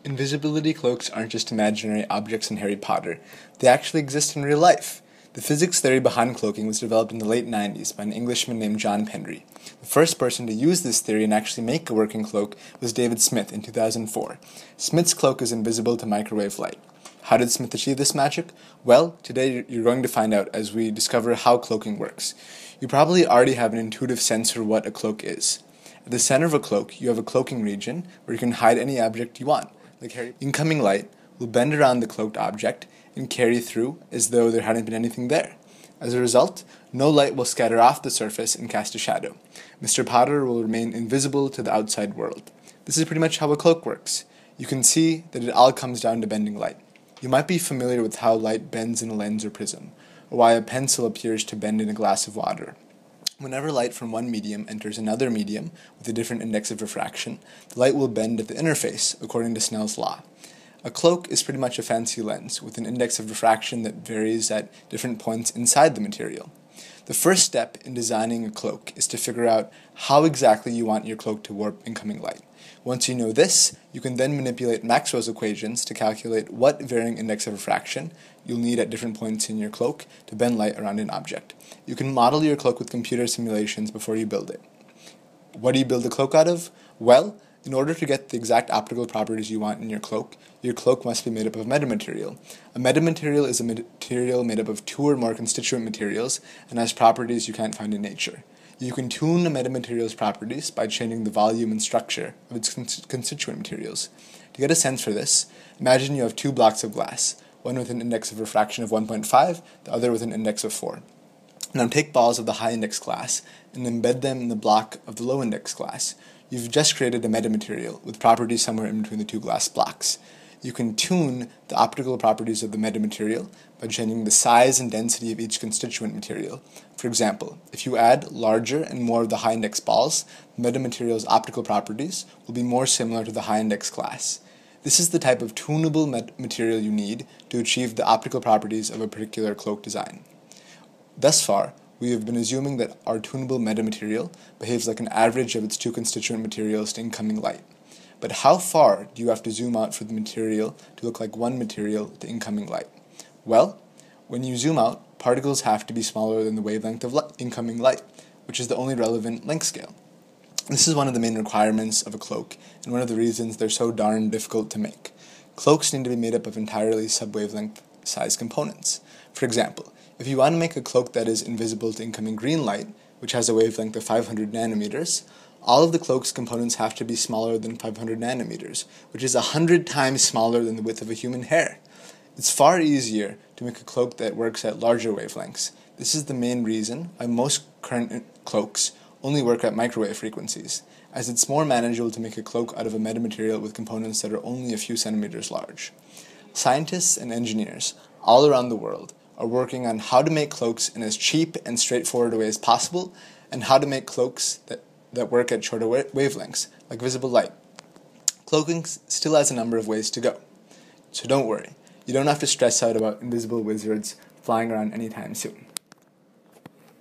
Invisibility cloaks aren't just imaginary objects in Harry Potter. They actually exist in real life. The physics theory behind cloaking was developed in the late 90s by an Englishman named John Penry. The first person to use this theory and actually make a working cloak was David Smith in 2004. Smith's cloak is invisible to microwave light. How did Smith achieve this magic? Well, today you're going to find out as we discover how cloaking works. You probably already have an intuitive sense for what a cloak is. At the center of a cloak, you have a cloaking region where you can hide any object you want. Incoming light will bend around the cloaked object and carry through as though there hadn't been anything there. As a result, no light will scatter off the surface and cast a shadow. Mr. Potter will remain invisible to the outside world. This is pretty much how a cloak works. You can see that it all comes down to bending light. You might be familiar with how light bends in a lens or prism, or why a pencil appears to bend in a glass of water. Whenever light from one medium enters another medium with a different index of refraction, the light will bend at the interface, according to Snell's law. A cloak is pretty much a fancy lens with an index of refraction that varies at different points inside the material. The first step in designing a cloak is to figure out how exactly you want your cloak to warp incoming light. Once you know this, you can then manipulate Maxwell's equations to calculate what varying index of refraction you'll need at different points in your cloak to bend light around an object. You can model your cloak with computer simulations before you build it. What do you build a cloak out of? Well, in order to get the exact optical properties you want in your cloak must be made up of metamaterial. A metamaterial is a material made up of two or more constituent materials and has properties you can't find in nature. You can tune a metamaterial's properties by changing the volume and structure of its constituent materials. To get a sense for this, imagine you have two blocks of glass, one with an index of refraction of 1.5, the other with an index of 4. Now take balls of the high index glass and embed them in the block of the low index glass. You've just created a metamaterial with properties somewhere in between the two glass blocks. You can tune the optical properties of the metamaterial by changing the size and density of each constituent material. For example, if you add larger and more of the high index balls, the metamaterial's optical properties will be more similar to the high index glass. This is the type of tunable material you need to achieve the optical properties of a particular cloak design. Thus far, we have been assuming that our tunable metamaterial behaves like an average of its two constituent materials to incoming light. But how far do you have to zoom out for the material to look like one material to incoming light? Well, when you zoom out, particles have to be smaller than the wavelength of incoming light, which is the only relevant length scale. This is one of the main requirements of a cloak, and one of the reasons they're so darn difficult to make. Cloaks need to be made up of entirely sub-wavelength size components. For example, if you want to make a cloak that is invisible to incoming green light, which has a wavelength of 500 nanometers, all of the cloak's components have to be smaller than 500 nanometers, which is 100 times smaller than the width of a human hair. It's far easier to make a cloak that works at larger wavelengths. This is the main reason why most current cloaks only work at microwave frequencies, as it's more manageable to make a cloak out of a metamaterial with components that are only a few centimeters large. Scientists and engineers all around the world are working on how to make cloaks in as cheap and straightforward a way as possible, and how to make cloaks that work at shorter wavelengths, like visible light. Cloaking still has a number of ways to go. So don't worry, you don't have to stress out about invisible wizards flying around anytime soon.